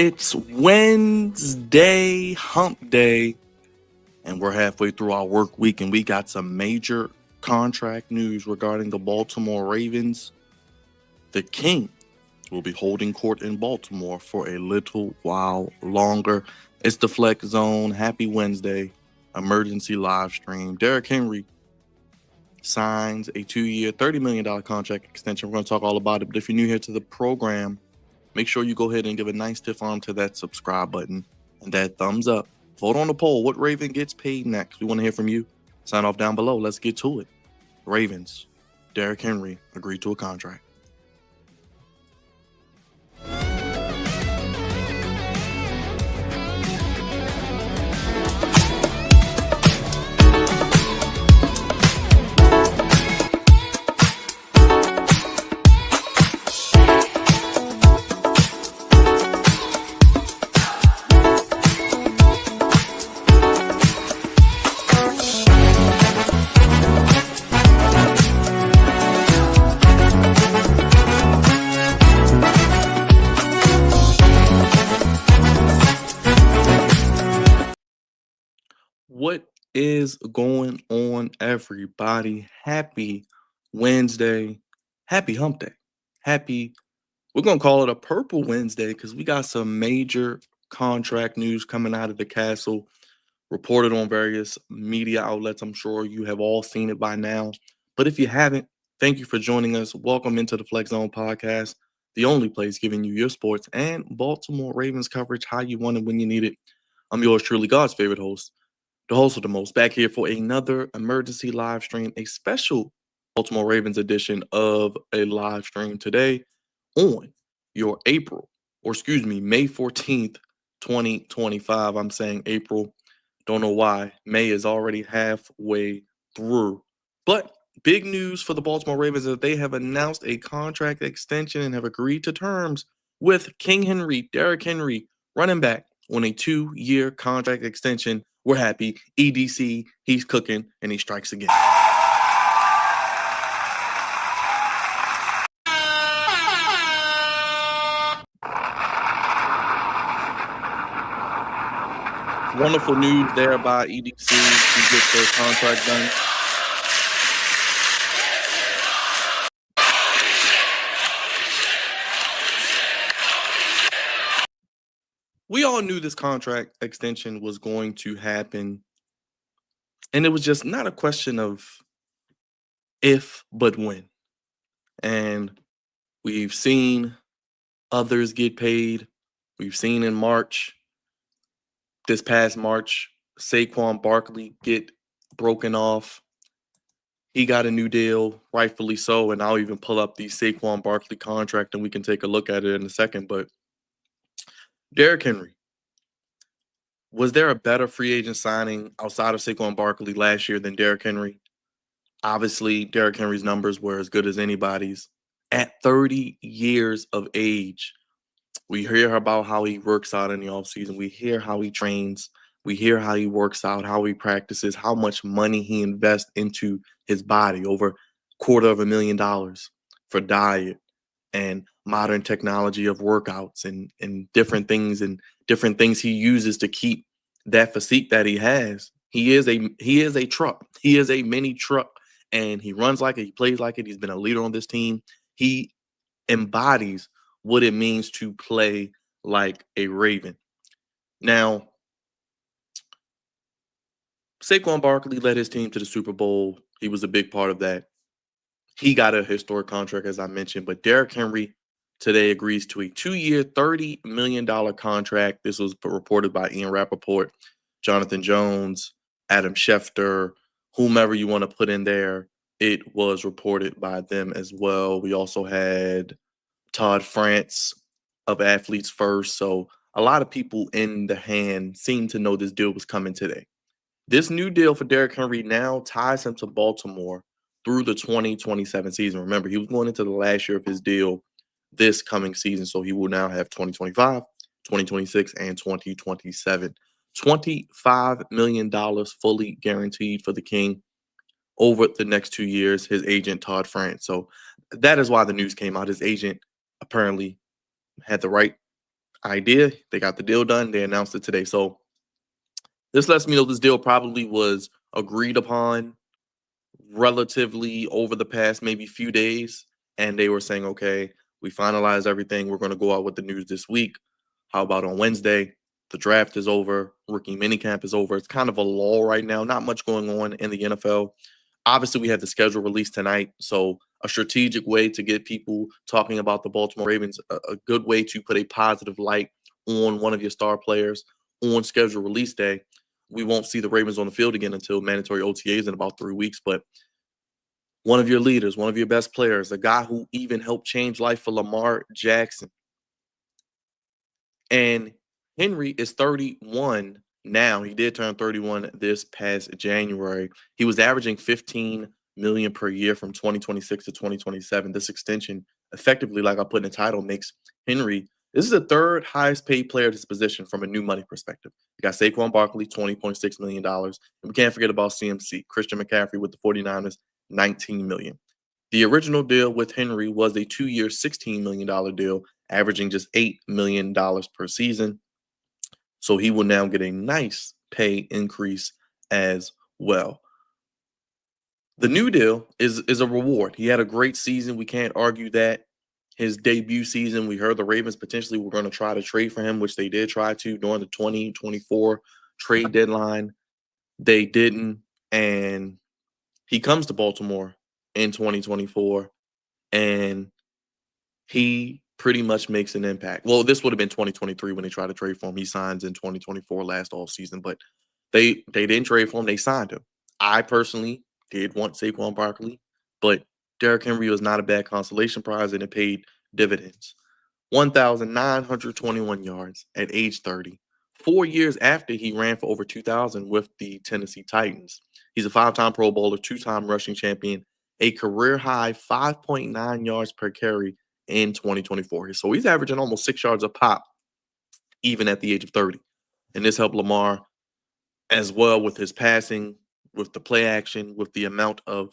It's Wednesday, hump day, and we're halfway through our work week, and we got some major contract news regarding the Baltimore Ravens. The King will be holding court in Baltimore for a little while longer. It's the Flex Zone. Happy Wednesday. Emergency live stream. Derrick Henry signs a 2-year, $30 million contract extension. We're going to talk all about it. But if you're new here to the program, make sure you go ahead and give a nice stiff arm to that subscribe button and that thumbs up. Vote on the poll. What Raven gets paid next? We want to hear from you. Sign off down below. Let's get to it. Ravens. Derrick Henry agreed to a contract. What is going on, everybody? Happy Wednesday. Happy hump day. We're going to call it a purple Wednesday because we got some major contract news coming out of the castle, reported on various media outlets. I'm sure you have all seen it by now. But if you haven't, thank you for joining us. Welcome into the Flex Zone podcast, the only place giving you your sports and Baltimore Ravens coverage how you want it when you need it. I'm yours truly, God's favorite host, the host of the most, back here for another emergency live stream, a special Baltimore Ravens edition of a live stream today on your May 14th, 2025. I'm saying April. Don't know why. May is already halfway through. But big news for the Baltimore Ravens is that they have announced a contract extension and have agreed to terms with Derrick Henry, running back, on a 2-year contract extension. We're happy. EDC, he's cooking, and he strikes again. Wonderful news there by EDC. He gets their contract done. We all knew this contract extension was going to happen, and it was just not a question of if, but when. And we've seen others get paid. We've seen in March, this past March, Saquon Barkley get broken off. He got a new deal, rightfully so, and I'll even pull up the Saquon Barkley contract and we can take a look at it in a second. But Derrick Henry, was there a better free agent signing outside of Saquon Barkley last year than Derrick Henry? Obviously, Derrick Henry's numbers were as good as anybody's. At 30 years of age, we hear about how he works out in the offseason. We hear how he trains. We hear how he works out, how he practices, how much money he invests into his body, over $250,000 for diet and modern technology of workouts and different things he uses to keep that physique that he has. He is a truck. He is a mini truck, and he runs like it. He plays like it. He's been a leader on this team. He embodies what it means to play like a Raven. Now, Saquon Barkley led his team to the Super Bowl. He was a big part of that. He got a historic contract, as I mentioned, but Derrick Henry today agrees to a 2-year, $30 million contract. This was reported by Ian Rappaport, Jonathan Jones, Adam Schefter, whomever you want to put in there. It was reported by them as well. We also had Todd France of Athletes First. So a lot of people in the hand seem to know this deal was coming today. This new deal for Derrick Henry now ties him to Baltimore through the 2027 season. Remember, he was going into the last year of his deal this coming season, so he will now have 2025, 2026, and 2027. $25 million fully guaranteed for the King over the next 2 years, his agent, Todd France. So that is why the news came out. His agent apparently had the right idea. They got the deal done. They announced it today. So this lets me know this deal probably was agreed upon relatively over the past maybe few days. And they were saying, okay, we finalized everything. We're going to go out with the news this week. How about on Wednesday? The draft is over. Rookie minicamp is over. It's kind of a lull right now. Not much going on in the NFL. Obviously, we had the schedule released tonight. So, a strategic way to get people talking about the Baltimore Ravens, a good way to put a positive light on one of your star players on schedule release day. We won't see the Ravens on the field again until mandatory OTAs in about 3 weeks. But one of your leaders, one of your best players, a guy who even helped change life for Lamar Jackson, and Henry is 31 now. He did turn 31 this past January. He was averaging 15 million per year from 2026 to 2027. This extension, effectively, like I put in the title, makes Henry. This is the third highest paid player at this position from a new money perspective. You got Saquon Barkley, $20.6 million. And we can't forget about CMC, Christian McCaffrey with the 49ers, $19 million. The original deal with Henry was a 2-year, $16 million deal, averaging just $8 million per season. So he will now get a nice pay increase as well. The new deal is a reward. He had a great season. We can't argue that. His debut season, we heard the Ravens potentially were going to try to trade for him, which they did try to during the 2024 trade deadline. They didn't. And he comes to Baltimore in 2024, and he pretty much makes an impact. Well, this would have been 2023 when they tried to trade for him. He signs in 2024 last off season, but they didn't trade for him. They signed him. I personally did want Saquon Barkley, but Derrick Henry was not a bad consolation prize, and it paid dividends. 1,921 yards at age 30, 4 years after he ran for over 2,000 with the Tennessee Titans. He's a 5-time Pro Bowler, 2-time rushing champion, a career high 5.9 yards per carry in 2024. So he's averaging almost 6 yards a pop, even at the age of 30. And this helped Lamar as well with his passing, with the play action, with the amount of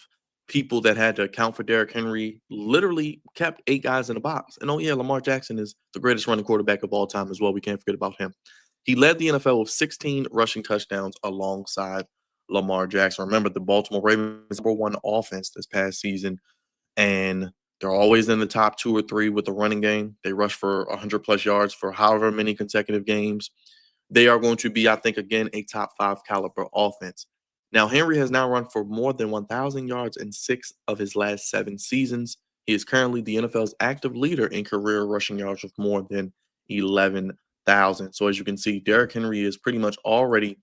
people that had to account for Derrick Henry. Literally kept 8 guys in the box. And oh yeah, Lamar Jackson is the greatest running quarterback of all time as well. We can't forget about him. He led the NFL with 16 rushing touchdowns alongside Lamar Jackson. Remember, the Baltimore Ravens number one offense this past season, and they're always in the top 2 or 3 with the running game. They rush for 100 plus yards for however many consecutive games. They are going to be, I think, again, a top 5 caliber offense. Now, Henry has now run for more than 1,000 yards in 6 of his last 7 seasons. He is currently the NFL's active leader in career rushing yards with more than 11,000. So, as you can see, Derrick Henry is pretty much already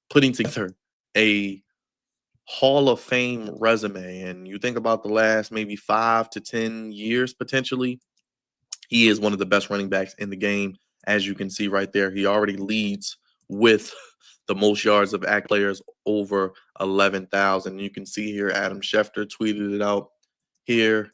putting together a Hall of Fame resume. And you think about the last maybe 5 to 10 years potentially, he is one of the best running backs in the game. As you can see right there, he already leads with the most yards of act players over 11,000. You can see here, Adam Schefter tweeted it out here.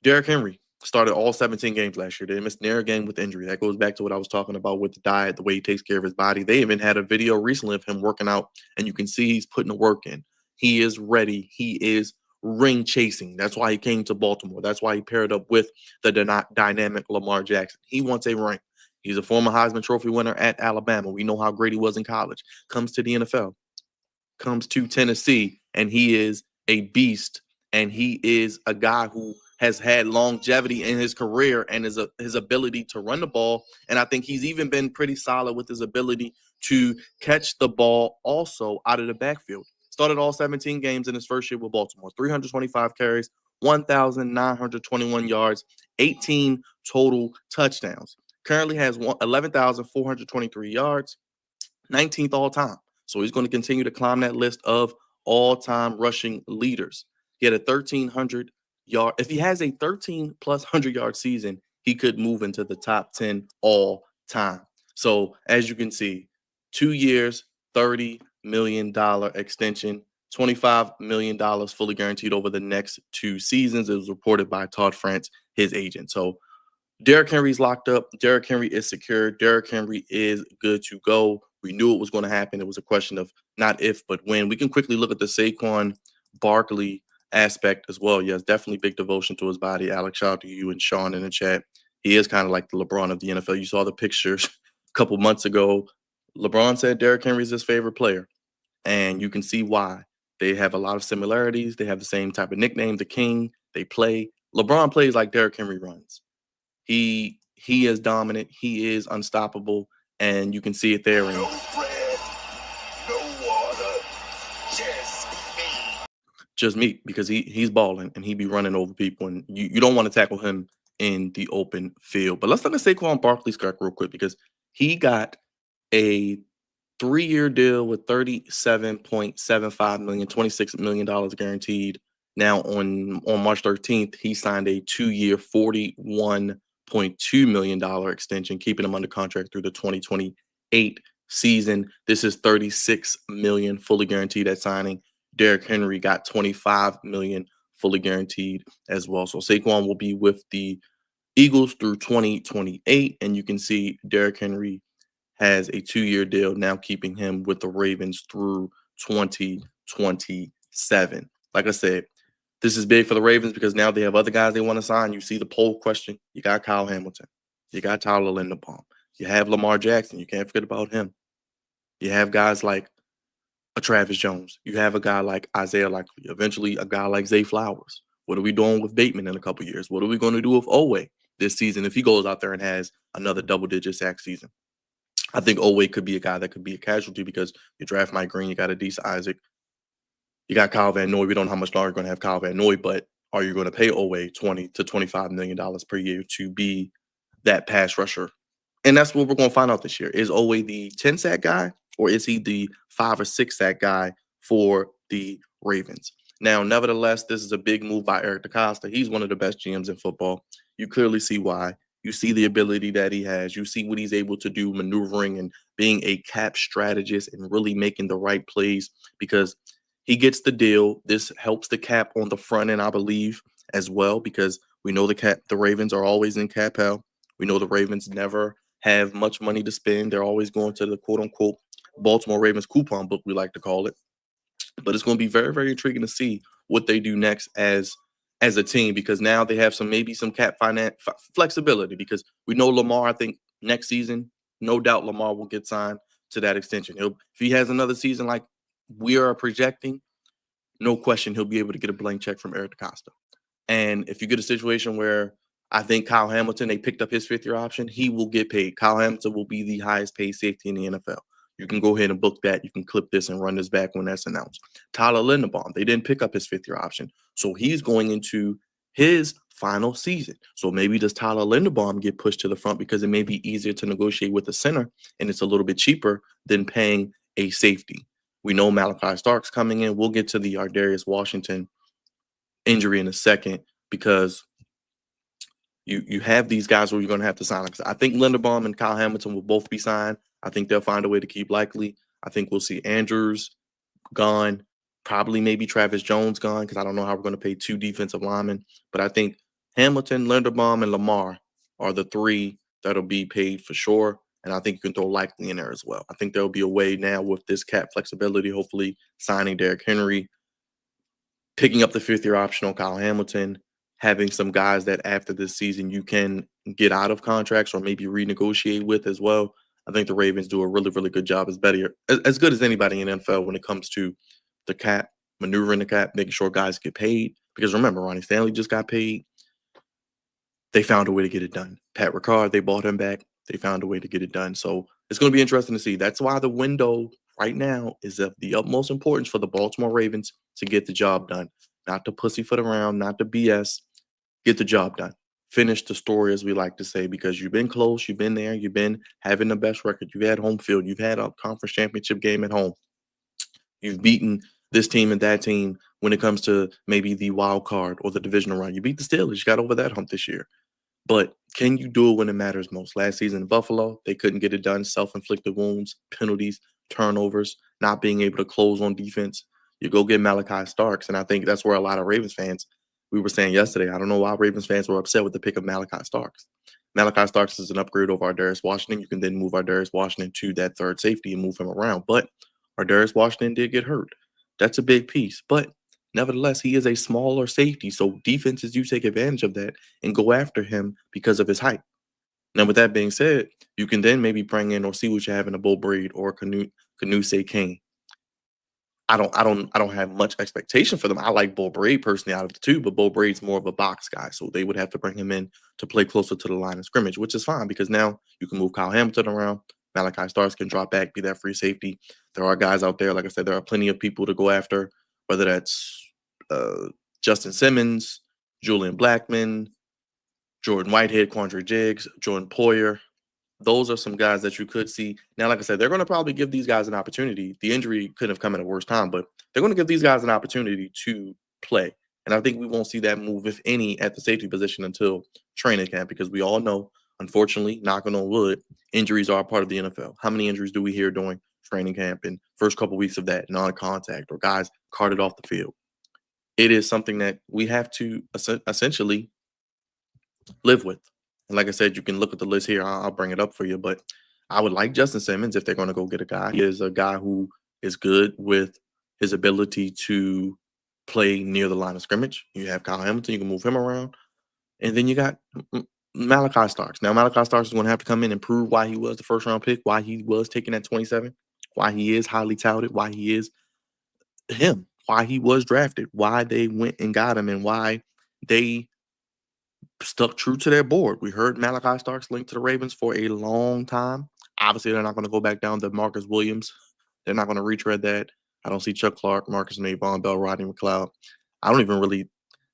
Derrick Henry started all 17 games last year. They missed near a game with injury. That goes back to what I was talking about with the diet, the way he takes care of his body. They even had a video recently of him working out, and you can see he's putting the work in. He is ready. He is ring chasing. That's why he came to Baltimore. That's why he paired up with the dynamic Lamar Jackson. He wants a ring. He's a former Heisman Trophy winner at Alabama. We know how great he was in college. Comes to the NFL, comes to Tennessee, and he is a beast. And he is a guy who has had longevity in his career and his ability to run the ball. And I think he's even been pretty solid with his ability to catch the ball also out of the backfield. Started all 17 games in his first year with Baltimore, 325 carries, 1,921 yards, 18 total touchdowns. Currently has 11,423 yards, 19th all time. So he's going to continue to climb that list of all-time rushing leaders. He had a 1,300 yard. If he has a 13 plus 100-yard season, he could move into the top 10 all time. So as you can see, 2 years, $30 million extension, $25 million fully guaranteed over the next 2 seasons. It was reported by Todd France, his agent. So Derrick Henry's locked up. Derrick Henry is secure. Derrick Henry is good to go. We knew it was going to happen. It was a question of not if, but when. We can quickly look at the Saquon Barkley aspect as well. Yes, definitely big devotion to his body. Alex, shout out to you and Sean in the chat. He is kind of like the LeBron of the NFL. You saw the pictures a couple months ago. LeBron said Derrick Henry's his favorite player, and you can see why. They have a lot of similarities. They have the same type of nickname, the King. They play. LeBron plays like Derrick Henry runs. He is dominant. He is unstoppable, and you can see it there. And No bread, no water, just me. just me because he's balling and he be running over people, and you don't want to tackle him in the open field. But let's look at Saquon Barkley's crack real quick because he got a 3-year deal with 37.75 million, $26 million guaranteed. Now on March 13th, he signed a 2-year, $41.2 million extension, keeping him under contract through the 2028 season. This is 36 million fully guaranteed at signing. Derrick Henry got 25 million fully guaranteed as well. So Saquon will be with the Eagles through 2028, and you can see Derrick Henry has a 2-year deal now, keeping him with the Ravens through 2027. Like I said, this is big for the Ravens because now they have other guys they want to sign. You see the poll question. You got Kyle Hamilton. You got Tyler Linderbaum. You have Lamar Jackson. You can't forget about him. You have guys like a Travis Jones. You have a guy like Isaiah Likely. Eventually, a guy like Zay Flowers. What are we doing with Bateman in a couple years? What are we going to do with Owe this season if he goes out there and has another double-digit sack season? I think Owe could be a guy that could be a casualty because you draft Mike Green, you got Adisa Isaac, you got Kyle Van Noy. We don't know how much longer you're going to have Kyle Van Noy, but are you going to pay Owe $20 to $25 million per year to be that pass rusher? And that's what we're going to find out this year. Is Owe the 10 sack guy, or is he the 5 or 6 sack guy for the Ravens? Now, nevertheless, this is a big move by Eric DeCosta. He's one of the best GMs in football. You clearly see why. You see the ability that he has. You see what he's able to do, maneuvering and being a cap strategist and really making the right plays because he gets the deal. This helps the cap on the front end, I believe, as well, because we know the Ravens are always in cap hell. We know the Ravens never have much money to spend. They're always going to the quote unquote Baltimore Ravens coupon book, we like to call it. But it's going to be very, very intriguing to see what they do next as a team, because now they have maybe some cap finance flexibility, because we know Lamar, I think next season, no doubt Lamar will get signed to that extension. If he has another season like we are projecting, no question he'll be able to get a blank check from Eric DeCosta. And if you get a situation where I think Kyle Hamilton, they picked up his 5th-year option, he will get paid. Kyle Hamilton will be the highest paid safety in the NFL. You can go ahead and book that. You can clip this and run this back when that's announced. Tyler Linderbaum, they didn't pick up his 5th-year option. So he's going into his final season. So maybe does Tyler Linderbaum get pushed to the front because it may be easier to negotiate with the center and it's a little bit cheaper than paying a safety. We know Malachi Stark's coming in. We'll get to the Ardarius Washington injury in a second because you have these guys where you're going to have to sign. I think Linderbaum and Kyle Hamilton will both be signed. I think they'll find a way to keep Likely. I think we'll see Andrews gone, probably maybe Travis Jones gone, because I don't know how we're going to pay 2 defensive linemen. But I think Hamilton, Linderbaum, and Lamar are the 3 that'll be paid for sure. And I think you can throw Likely in there as well. I think there'll be a way now with this cap flexibility, hopefully signing Derrick Henry, picking up the 5th-year option on Kyle Hamilton, having some guys that after this season you can get out of contracts or maybe renegotiate with as well. I think the Ravens do a really, really good job, as good as anybody in the NFL when it comes to the cap, maneuvering the cap, making sure guys get paid. Because remember, Ronnie Stanley just got paid. They found a way to get it done. Pat Ricard, they bought him back. They found a way to get it done. So it's going to be interesting to see. That's why the window right now is of the utmost importance for the Baltimore Ravens to get the job done. Not to pussyfoot around, not to BS. Get the job done. Finish the story, as we like to say, because you've been close, you've been there, you've been having the best record, you've had home field, you've had a conference championship game at home. You've beaten this team and that team when it comes to maybe the wild card or the divisional round. You beat the Steelers, you got over that hump this year. But can you do it when it matters most? Last season in Buffalo, they couldn't get it done. Self-inflicted wounds, penalties, turnovers, not being able to close on defense. You go get Malachi Starks, and I think that's where a lot of Ravens fans, we were saying yesterday, I don't know why Ravens fans were upset with the pick of Malachi Starks. Malachi Starks is an upgrade over Ardarius Washington. You can then move Ardarius Washington to that third safety and move him around. But Ardarius Washington did get hurt. That's a big piece. But nevertheless, he is a smaller safety. So defenses do take advantage of that and go after him because of his height. Now, with that being said, you can then maybe bring in or see what you have in a Bull Braid or Canute Kane. I don't have much expectation for them. I like Bull Braid personally out of the two, but Bull Braid's more of a box guy, so they would have to bring him in to play closer to the line of scrimmage, which is fine because now you can move Kyle Hamilton around. Malachi Starks can drop back, be that free safety. There are guys out there, like I said, there are plenty of people to go after, whether that's uh, Justin Simmons, Julian Blackman, Jordan Whitehead, Quandre Diggs, Jordan Poyer. Those are some guys that you could see. Now, like I said, they're going to probably give these guys an opportunity. The injury couldn't have come at a worse time, but they're going to give these guys an opportunity to play. And I think we won't see that move, if any, at the safety position until training camp because we all know, unfortunately, knocking on wood, injuries are a part of the NFL. How many injuries do we hear during training camp and first couple weeks of that non-contact or guys carted off the field? It is something that we have to essentially live with. And like I said, you can look at the list here. I'll bring it up for you, but I would like Justin Simmons if they're going to go get a guy. He is a guy who is good with his ability to play near the line of scrimmage. You have Kyle Hamilton, you can move him around. And then you got Malachi Starks. Now, Malachi Starks is going to have to come in and prove why he was the first round pick, why he was taken at 27, why he is highly touted, why he is him, why he was drafted, why they went and got him, and why they stuck true to their board. We heard Malachi Starks linked to the Ravens for a long time. Obviously, they're not going to go back down to Marcus Williams. They're not going to retread that. I don't see Chuck Clark, Marcus May, Von Bell, Rodney McLeod. I don't even really.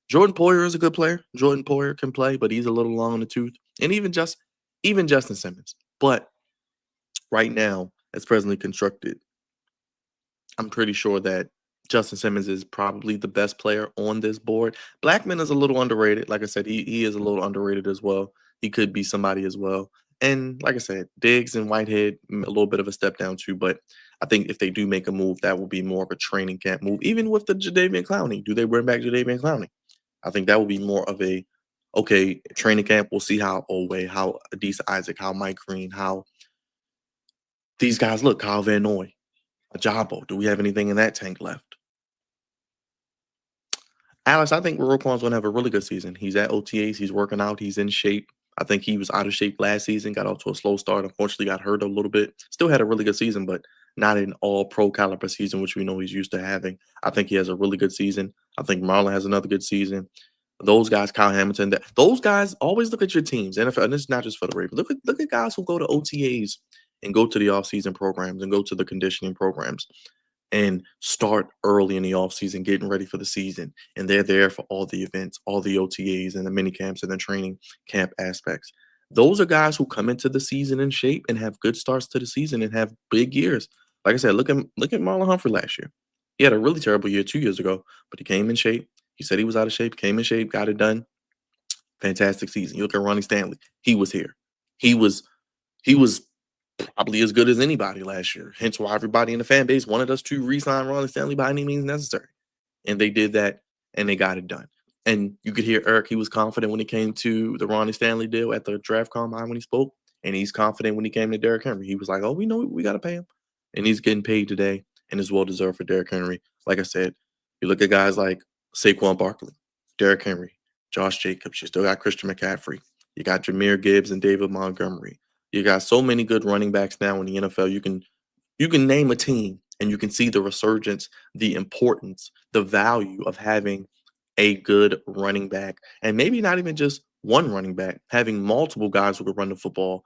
Jordan Poyer is a good player. Jordan Poyer can play, but he's a little long in the tooth. And even Justin Simmons. But right now, as presently constructed, I'm pretty sure that Justin Simmons is probably the best player on this board. Blackman is a little underrated. Like I said, he is a little underrated as well. He could be somebody as well. And like I said, Diggs and Whitehead, a little bit of a step down too. But I think if they do make a move, that will be more of a training camp move. Even with the Jadeveon Clowney, do they bring back Jadeveon Clowney? I think that will be more of a okay training camp. We'll see how Oweh, how Adisa Isaac, how Mike Green, how these guys look. Kyle Van Noy, Ajabo. Do we have anything in that tank left? Alex, I think Roquan's going to have a really good season. He's at OTAs. He's working out. He's in shape. I think he was out of shape last season, got off to a slow start. Unfortunately, got hurt a little bit. Still had a really good season, but not an all pro caliber season, which we know he's used to having. I think he has a really good season. I think Marlon has another good season. Those guys, Kyle Hamilton, those guys always look at your teams. NFL, and it's not just for the Ravens. Look at guys who go to OTAs and go to the offseason programs and go to the conditioning programs and start early in the offseason, getting ready for the season. And they're there for all the events, all the OTAs and the mini camps and the training camp aspects. Those are guys who come into the season in shape and have good starts to the season and have big years. Like I said, look at Marlon Humphrey last year. He had a really terrible year 2 years ago, but he came in shape. He said he was out of shape, came in shape, got it done. Fantastic season. You look at Ronnie Stanley. He was here. He was he was probably as good as anybody last year. Hence why everybody in the fan base wanted us to re-sign Ronnie Stanley by any means necessary. And they did that and they got it done. And you could hear Eric, he was confident when it came to the Ronnie Stanley deal at the draft combine when he spoke. And he's confident when he came to Derrick Henry. He was like, oh, we know we got to pay him. And he's getting paid today and is well deserved for Derrick Henry. Like I said, you look at guys like Saquon Barkley, Derrick Henry, Josh Jacobs. You still got Christian McCaffrey. You got Jameer Gibbs and David Montgomery. You got so many good running backs now in the NFL. You can name a team and you can see the resurgence, the importance, the value of having a good running back, and maybe not even just one running back. Having multiple guys who can run the football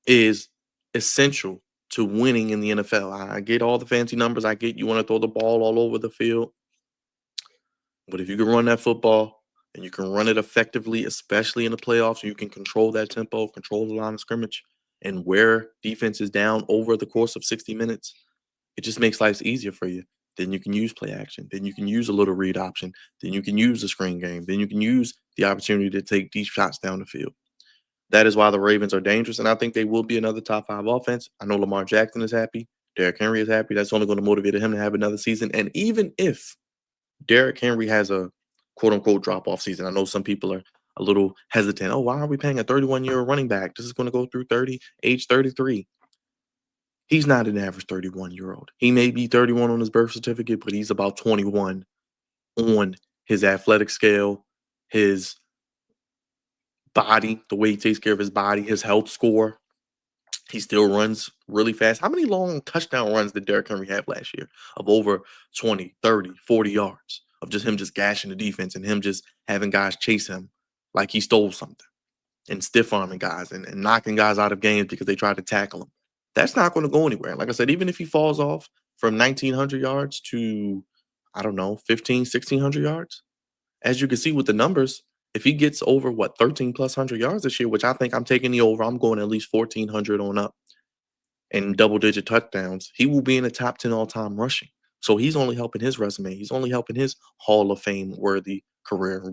is essential to winning in the NFL. I get all the fancy numbers. I get you want to throw the ball all over the field. But if you can run that football and you can run it effectively, especially in the playoffs, you can control that tempo, control the line of scrimmage, and wear defenses down over the course of 60 minutes, it just makes life easier for you. Then you can use play action. Then you can use a little read option. Then you can use the screen game. Then you can use the opportunity to take deep shots down the field. That is why the Ravens are dangerous, and I think they will be another top 5 offense. I know Lamar Jackson is happy. Derrick Henry is happy. That's only going to motivate him to have another season. And even if Derrick Henry has a quote unquote drop off season. I know some people are a little hesitant. Oh, why are we paying a 31-year running back? This is going to go through 30, age 33. He's not an average 31-year-old. He may be 31 on his birth certificate, but he's about 21 on his athletic scale, his body, the way he takes care of his body, his health score. He still runs really fast. How many long touchdown runs did Derrick Henry have last year of over 20, 30, 40 yards of just him just gashing the defense and him just having guys chase him like he stole something and stiff arming guys and knocking guys out of games because they tried to tackle him? That's not going to go anywhere. Like I said, even if he falls off from 1,900 yards to, I don't know, 15, 1,600 yards, as you can see with the numbers, if he gets over what 13 plus 100 yards this year, which I think I'm taking the over, I'm going at least 1,400 on up and double digit touchdowns, he will be in the top 10 all time rushing. So he's only helping his resume. He's only helping his Hall of Fame worthy career.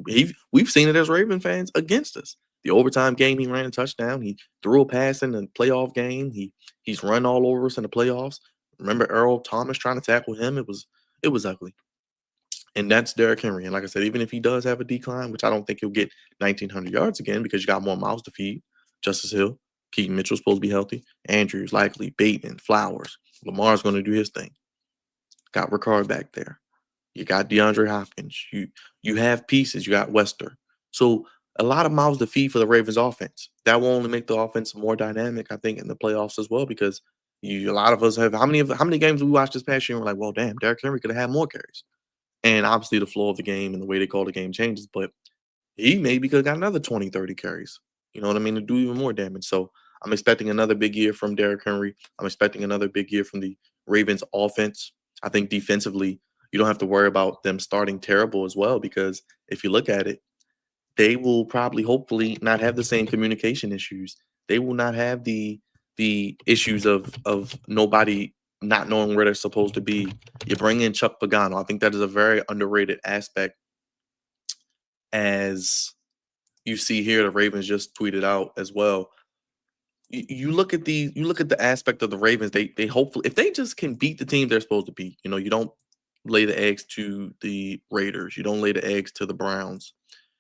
We've seen it as Raven fans against us. The overtime game, he ran a touchdown. He threw a pass in the playoff game. He's run all over us in the playoffs. Remember Earl Thomas trying to tackle him? It was ugly. And that's Derrick Henry. And like I said, even if he does have a decline, which I don't think he'll get 1,900 yards again because you got more mouths to feed. Justice Hill, Keaton Mitchell's supposed to be healthy. Andrews likely, Bateman, Flowers. Lamar's going to do his thing. Got Ricard back there. You got DeAndre Hopkins. You have pieces. You got Wester. So a lot of mouths to feed for the Ravens offense. That will only make the offense more dynamic, I think, in the playoffs as well, because a lot of us have how many games we watched this past year and we're like, well, damn, Derrick Henry could have had more carries. And obviously the flow of the game and the way they call the game changes, but he maybe could have got another 20, 30 carries. You know what I mean? To do even more damage. So I'm expecting another big year from Derrick Henry. I'm expecting another big year from the Ravens offense. I think defensively, you don't have to worry about them starting terrible as well, because if you look at it, they will probably hopefully not have the same communication issues. They will not have the issues of nobody not knowing where they're supposed to be. You bring in Chuck Pagano. I think that is a very underrated aspect. As you see here, the Ravens just tweeted out as well. You look at the aspect of the Ravens. They hopefully, if they just can beat the team they're supposed to beat, you don't lay the eggs to the Raiders. You don't lay the eggs to the Browns.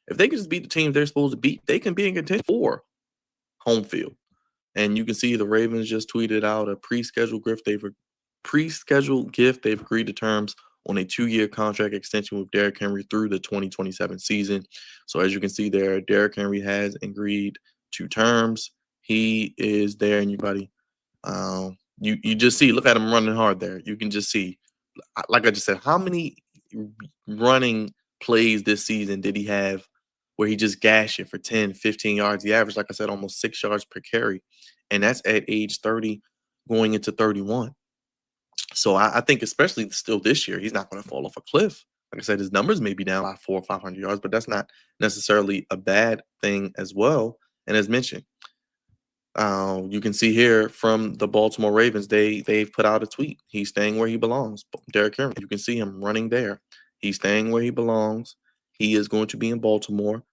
If they can just beat the teams they're supposed to beat, they can be in contention for home field. And you can see the Ravens just tweeted out a pre-scheduled gift. They've agreed to terms on a 2-year contract extension with Derrick Henry through the 2027 season. So as you can see there, Derrick Henry has agreed to terms. He is there, and you just see, look at him running hard there. You can just see, like I just said, how many running plays this season did he have where he just gashed it for 10, 15 yards? He averaged, like I said, almost 6 yards per carry. And that's at age 30 going into 31. So I think especially still this year, he's not going to fall off a cliff. Like I said, his numbers may be down by 400 or 500 yards, but that's not necessarily a bad thing as well. And as mentioned, you can see here from the Baltimore Ravens, they've put out a tweet. He's staying where he belongs. Derrick Henry, you can see him running there. He's staying where he belongs. He is going to be in Baltimore.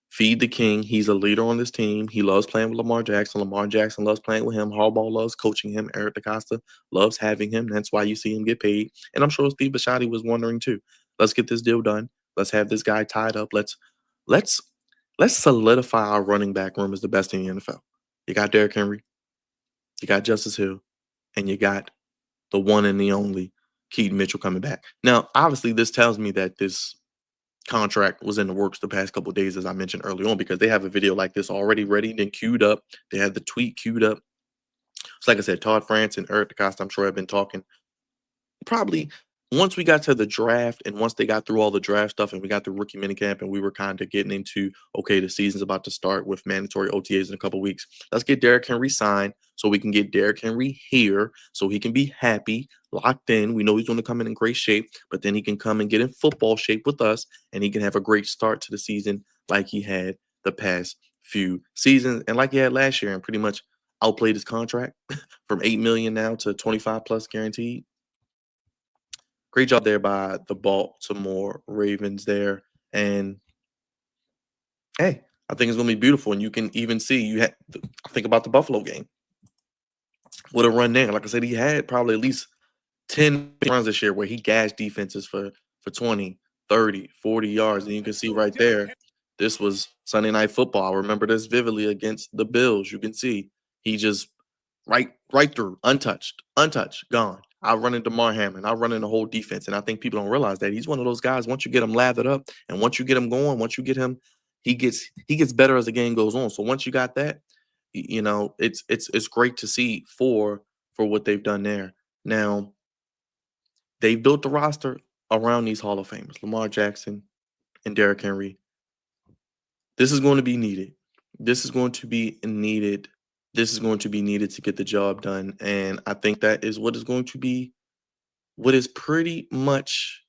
Feed the king. He's a leader on this team. He loves playing with Lamar Jackson. Lamar Jackson loves playing with him. Harbaugh loves coaching him. Eric DeCosta loves having him. That's why you see him get paid. And I'm sure Steve Bisciotti was wondering too. Let's get this deal done. Let's have this guy tied up. Let's let's solidify our running back room as the best in the NFL. You got Derrick Henry, you got Justice Hill, and you got the one and the only Keaton Mitchell coming back. Now, obviously, this tells me that this contract was in the works the past couple of days, as I mentioned early on, because they have a video like this already ready, then queued up. They had the tweet queued up. So, like I said, Todd France and Eric DeCosta, I'm sure, have been talking probably once we got to the draft and once they got through all the draft stuff and we got the rookie minicamp and we were kind of getting into, okay, the season's about to start with mandatory OTAs in a couple weeks. Let's get Derrick Henry signed so we can get Derrick Henry here so he can be happy, locked in. We know he's going to come in great shape, but then he can come and get in football shape with us and he can have a great start to the season like he had the past few seasons and like he had last year and pretty much outplayed his contract from 8 million now to 25 plus guaranteed. Great job there by the Baltimore Ravens there. And hey, I think it's going to be beautiful. And you can even see, I think about the Buffalo game. What a run there. Like I said, he had probably at least 10 runs this year where he gashed defenses for 20, 30, 40 yards. And you can see right there, this was Sunday Night Football. I remember this vividly against the Bills. You can see he just right through, untouched, gone. I run into Damar Hamlin. I run in the whole defense. And I think people don't realize that he's one of those guys, once you get him lathered up and once you get him going, once you get him he gets better as the game goes on. So once you got that, it's great to see for what they've done there. Now they built the roster around these Hall of Famers, Lamar Jackson and Derrick Henry. This is going to be needed. This is going to be needed. This is going to be needed to get the job done. And I think that is what is going to be what is pretty much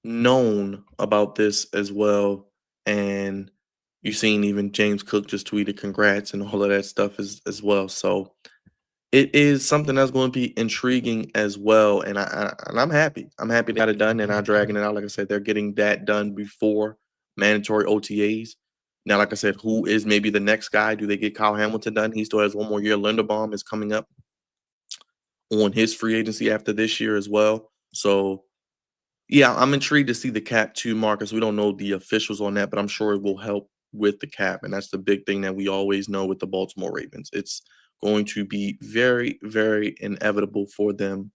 known about this as well. And you've seen even James Cook just tweeted congrats and all of that stuff as well. So it is something that's going to be intriguing as well, and I'm happy. I'm happy they got it done. They're not dragging it out. Like I said, they're getting that done before mandatory OTAs. Now, like I said, who is maybe the next guy? Do they get Kyle Hamilton done? He still has one more year. Linderbaum is coming up on his free agency after this year as well. So yeah, I'm intrigued to see the cap too, Marcus. We don't know the officials on that, but I'm sure it will help with the cap. And that's the big thing that we always know with the Baltimore Ravens. It's going to be very, very inevitable for them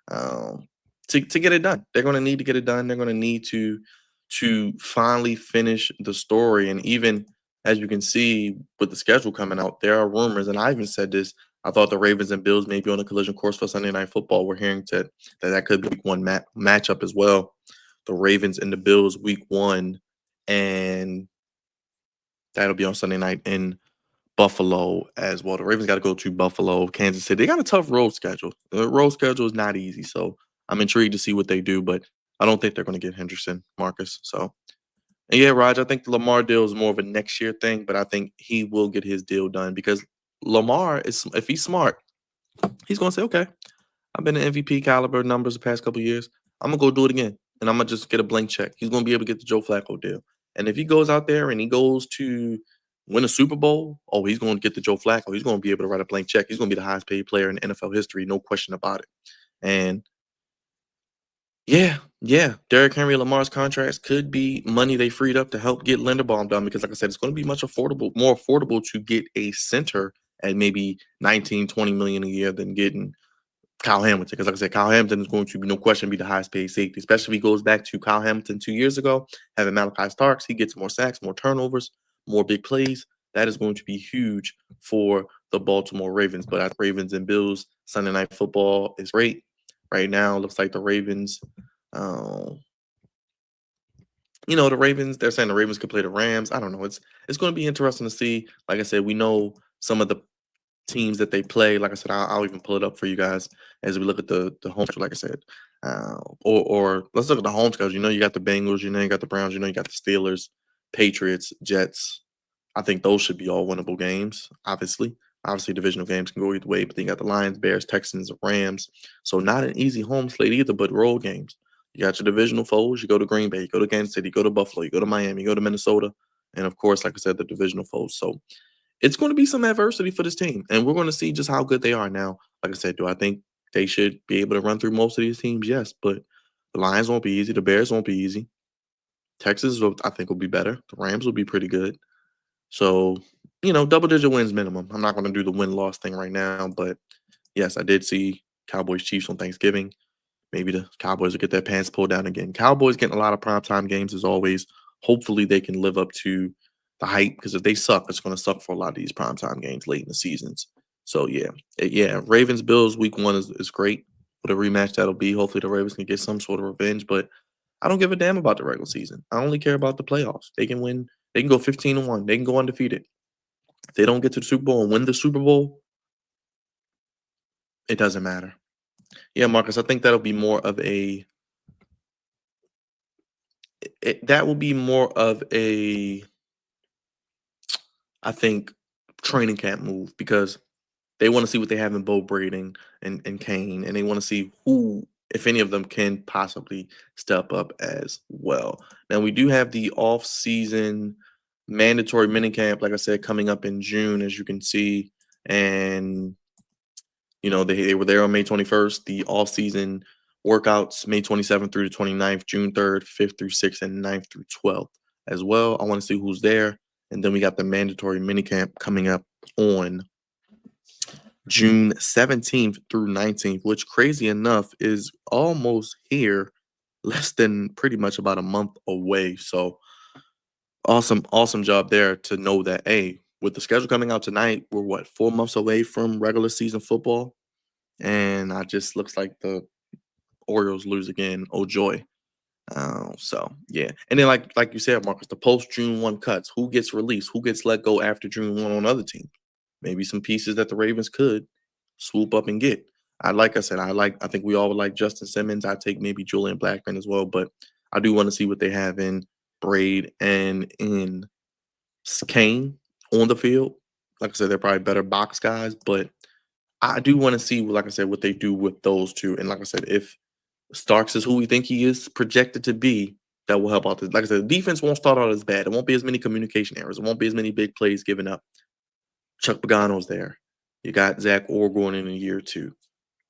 um, to get it done. They're going to need to get it done. They're going to need to finally finish the story. And even as you can see with the schedule coming out, there are rumors, and I even said this. I thought the Ravens and Bills may be on a collision course for Sunday Night Football. We're hearing that could be week one matchup as well. The Ravens and the Bills week one, and that'll be on Sunday night in Buffalo as well. The Ravens got to go to Buffalo, Kansas City. They got a tough road schedule. The road schedule is not easy, so I'm intrigued to see what they do, but I don't think they're going to get Henderson, Marcus. So, and yeah, Raj, I think the Lamar deal is more of a next year thing, but I think he will get his deal done because Lamar is, if he's smart, he's going to say, okay, I've been in MVP caliber numbers the past couple years. I'm gonna go do it again, and I'm gonna just get a blank check. He's gonna be able to get the Joe Flacco deal, and if he goes out there and he goes to win a Super Bowl, oh, he's gonna get the Joe Flacco. He's gonna be able to write a blank check. He's gonna be the highest paid player in NFL history, no question about it. And yeah, yeah, Derrick Henry and Lamar's contracts could be money they freed up to help get Linderbaum done because, like I said, it's going to be more affordable to get a center at maybe 19, 20 million a year than getting Kyle Hamilton, because like I said, Kyle Hamilton is going to be no question be the highest paid safety, especially if he goes back to Kyle Hamilton 2 years ago, having Malachi Starks, he gets more sacks, more turnovers, more big plays. That is going to be huge for the Baltimore Ravens. But as Ravens and Bills, Sunday Night Football is great. Right now, it looks like the Ravens, um, the Ravens, they're saying the Ravens could play the Rams. I don't know. It's going to be interesting to see. Like I said, we know some of the teams that they play. Like I said, I'll even pull it up for you guys as we look at the home schedule. Like I said, or let's look at the home schedule. You got the Bengals. You got the Browns. You got the Steelers, Patriots, Jets. I think those should be all winnable games. Obviously, divisional games can go either way. But then you got the Lions, Bears, Texans, Rams. So not an easy home slate either, but road games. You got your divisional foes. You go to Green Bay, you go to Kansas City, you go to Buffalo, you go to Miami, you go to Minnesota, and of course, like I said, the divisional foes. So it's going to be some adversity for this team, and we're going to see just how good they are now. Like I said, do I think they should be able to run through most of these teams? Yes, but the Lions won't be easy. The Bears won't be easy. Texas, I think, will be better. The Rams will be pretty good. So, double-digit wins minimum. I'm not going to do the win-loss thing right now, but yes, I did see Cowboys Chiefs on Thanksgiving. Maybe the Cowboys will get their pants pulled down again. Cowboys getting a lot of primetime games as always. Hopefully they can live up to the hype because if they suck, it's going to suck for a lot of these primetime games late in the seasons. So yeah, Ravens Bills week one is great. What a rematch that'll be. Hopefully the Ravens can get some sort of revenge, but I don't give a damn about the regular season. I only care about the playoffs. They can win. They can go 15-1. They can go undefeated. If they don't get to the Super Bowl and win the Super Bowl, it doesn't matter. Yeah, Marcus, I think that'll be more of a that will be more of a I think training camp move because they want to see what they have in Bo Braden and Kane, and they want to see who, if any of them, can possibly step up as well. Now we do have the off-season mandatory minicamp, like I said, coming up in June, as you can see, and they were there on May 21st. The off-season workouts May 27th through the 29th, June 3rd, 5th through 6th, and 9th through 12th as well. I want to see who's there. And then we got the mandatory minicamp coming up on June 17th through 19th, which crazy enough is almost here, less than pretty much about a month away. So Awesome job there to know that, hey, with the schedule coming out tonight, we're what, 4 months away from regular season football, and I just looks like the Orioles lose again. Oh joy. So yeah, and then like you said, Marcus, the post June 1 cuts. Who gets released? Who gets let go after June 1 on other teams? Maybe some pieces that the Ravens could swoop up and get. I said, I think we all would like Justin Simmons. I take maybe Julian Blackman as well, but I do want to see what they have in Braid and in Kane on the field. Like I said, they're probably better box guys, but I do want to see, like I said, what they do with those two. And like I said, if Starks is who we think he is projected to be, that will help out. Like I said, the defense won't start out as bad. It won't be as many communication errors. It won't be as many big plays given up. Chuck Pagano's there. You got Zach Orr going in year two.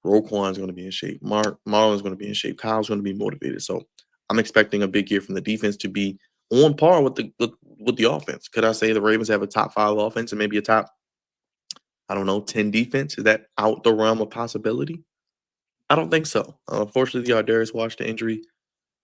Roquan's going to be in shape. Marlon's going to be in shape. Kyle's going to be motivated. So I'm expecting a big year from the defense to be on par with the offense. Could I say the Ravens have a top 5 offense and maybe a top, I don't know, 10 defense? Is that out the realm of possibility? I don't think so. Unfortunately, the Darius Washington injury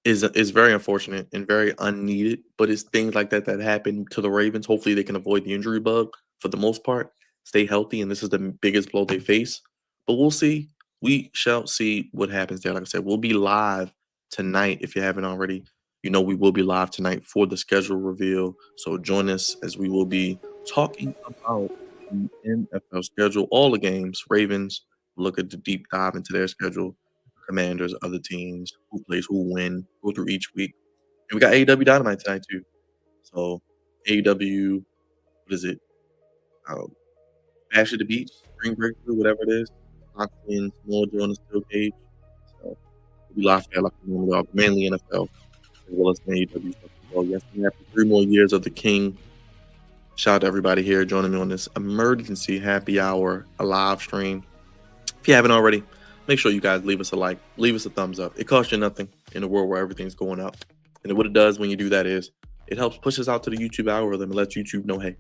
is very unfortunate and very unneeded, but it's things like that that happen to the Ravens. Hopefully, they can avoid the injury bug for the most part, stay healthy, and this is the biggest blow they face. But we'll see. We shall see what happens there. Like I said, we'll be live tonight if you haven't already. You know, we will be live tonight for the schedule reveal. So join us as we will be talking about the NFL schedule, all the games. Ravens look at the deep dive into their schedule. Commanders, other teams, who plays, who win, go through each week. And we got AEW Dynamite tonight too. So AEW, what is it? Um, Bash at the Beach, Spring Breakthrough, whatever it is. Moxley and Samoa Joe in the steel cage. So we'll be live there like we normally are, mainly NFL as well as AEW stuff as well. Yes, we have 3 more years of the King. Shout out to everybody here joining me on this emergency happy hour, a live stream. If you haven't already, make sure you guys leave us a like, leave us a thumbs up. It costs you nothing in a world where everything's going up. And what it does when you do that is it helps push us out to the YouTube algorithm and lets YouTube know, hey,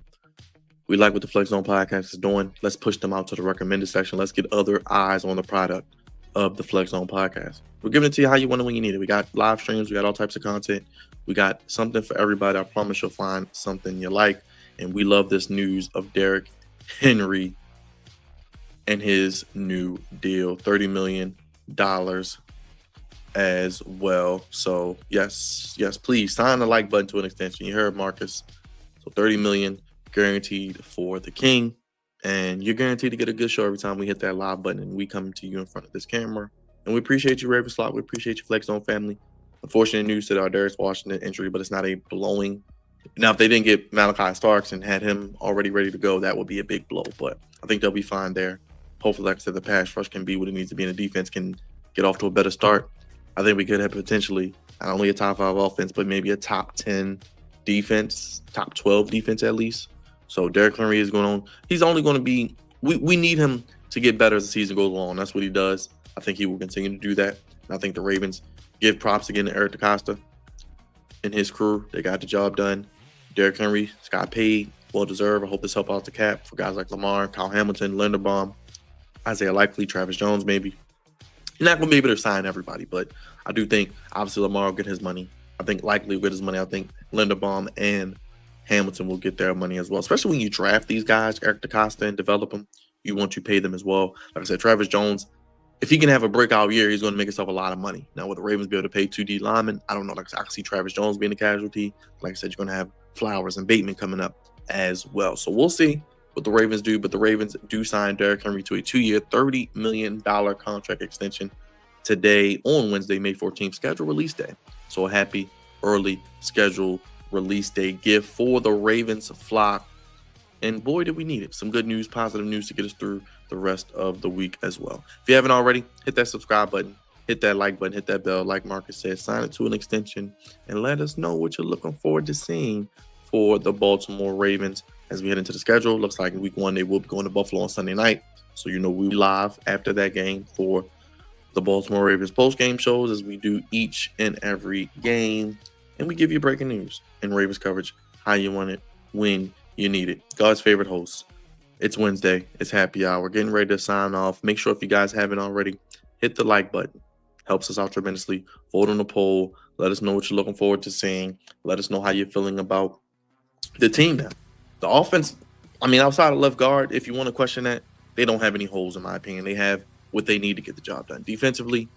we like what the Flex Zone podcast is doing. Let's push them out to the recommended section. Let's get other eyes on the product of the Flex Zone podcast. We're giving it to you how you want it when you need it. We got live streams. We got all types of content. We got something for everybody. I promise you'll find something you like. And we love this news of Derrick Henry and his new deal, $30 million as well. So yes, please sign the like button to an extension. You heard Marcus. So 30 million guaranteed for the King. And you're guaranteed to get a good show every time we hit that live button and we come to you in front of this camera. And we appreciate you, Raven Slot. We appreciate you, Flex Zone family. Unfortunate news to our Darius Washington injury, but it's not a blowing. Now, if they didn't get Malachi Starks and had him already ready to go, that would be a big blow. But I think they'll be fine there. Hopefully, like I said, the pass rush can be what it needs to be, and the defense can get off to a better start. I think we could have potentially not only a top 5 offense, but maybe a top 10 defense, top 12 defense at least. So Derrick Henry is going on. He's only going to be. We need him to get better as the season goes along. That's what he does. I think he will continue to do that. And I think the Ravens give props again to Eric DeCosta and his crew. They got the job done. Derrick Henry got paid, well deserved. I hope this help out the cap for guys like Lamar, Kyle Hamilton, Linderbaum, Isaiah Likely, Travis Jones, maybe. You're not going to be able to sign everybody, but I do think obviously Lamar will get his money. I think Likely will get his money. I think Linderbaum and Hamilton will get their money as well. Especially when you draft these guys, Eric DeCosta, and develop them, you want to pay them as well. Like I said, Travis Jones, if he can have a breakout year, he's going to make himself a lot of money. Now, will the Ravens be able to pay 2D linemen? I don't know. Like I said, I can see Travis Jones being a casualty. Like I said, you're going to have Flowers and Bateman coming up as well. So we'll see what the Ravens do. But the Ravens do sign Derrick Henry to a 2-year, $30 million contract extension today on Wednesday, May 14th, schedule release day. So a happy early schedule release day gift for the Ravens flock. And boy, did we need it. Some good news, positive news to get us through the rest of the week as well. If you haven't already, hit that subscribe button, hit that like button, hit that bell. Like Marcus said, sign it to an extension and let us know what you're looking forward to seeing for the Baltimore Ravens as we head into the schedule. Looks like in week 1, they will be going to Buffalo on Sunday night. So, you know, we'll be live after that game for the Baltimore Ravens post-game shows as we do each and every game. And we give you breaking news and Ravens coverage, how you want it, when you need it. God's favorite host. It's Wednesday. It's happy hour. Getting ready to sign off. Make sure if you guys haven't already, hit the like button. Helps us out tremendously. Vote on the poll. Let us know what you're looking forward to seeing. Let us know how you're feeling about the team now. The offense, I mean, outside of left guard, if you want to question that, they don't have any holes in my opinion. They have what they need to get the job done defensively,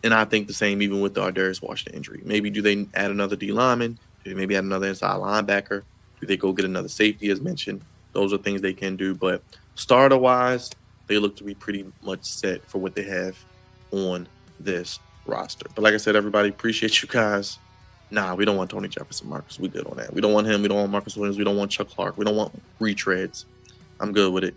and I think the same even with the Darius Washington injury. Maybe do they add another D lineman? Do they maybe add another inside linebacker? Do they go get another safety as mentioned? Those are things they can do. But starter wise, they look to be pretty much set for what they have on this roster. But like I said, everybody, appreciate you guys. Nah, we don't want Tony Jefferson, Marcus. We good on that. We don't want him. We don't want Marcus Williams. We don't want Chuck Clark. We don't want retreads. I'm good with it.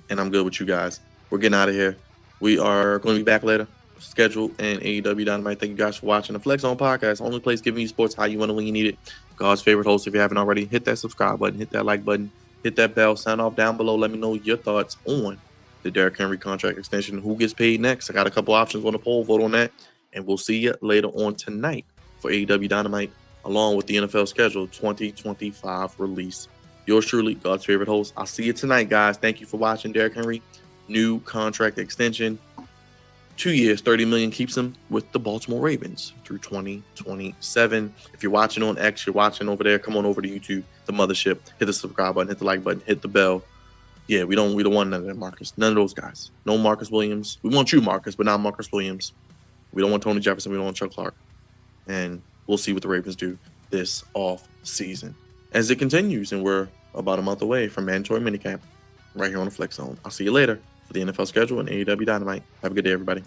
And I'm good with you guys. We're getting out of here. We are going to be back later. Schedule and AEW Dynamite. Thank you guys for watching the Flex On Podcast. Only place giving you sports how you want it when you need it. God's favorite host. If you haven't already, hit that subscribe button, hit that like button, hit that bell, sign off down below. Let me know your thoughts on the Derrick Henry contract extension. Who gets paid next? I got a couple options on the poll. Vote on that. And we'll see you later on tonight for AEW Dynamite, along with the NFL schedule 2025 release. Yours truly, God's favorite host. I'll see you tonight, guys. Thank you for watching Derrick Henry. New contract extension. 2 years, $30 million keeps him with the Baltimore Ravens through 2027. If you're watching on X, you're watching over there, come on over to YouTube, the mothership. Hit the subscribe button, hit the like button, hit the bell. Yeah, we don't want none of that, Marcus. None of those guys. No Marcus Williams. We want you, Marcus, but not Marcus Williams. We don't want Tony Jefferson. We don't want Chuck Clark. And we'll see what the Ravens do this off season as it continues. And we're about a month away from mandatory minicamp right here on the Flex Zone. I'll see you later for the NFL schedule and AEW Dynamite. Have a good day, everybody.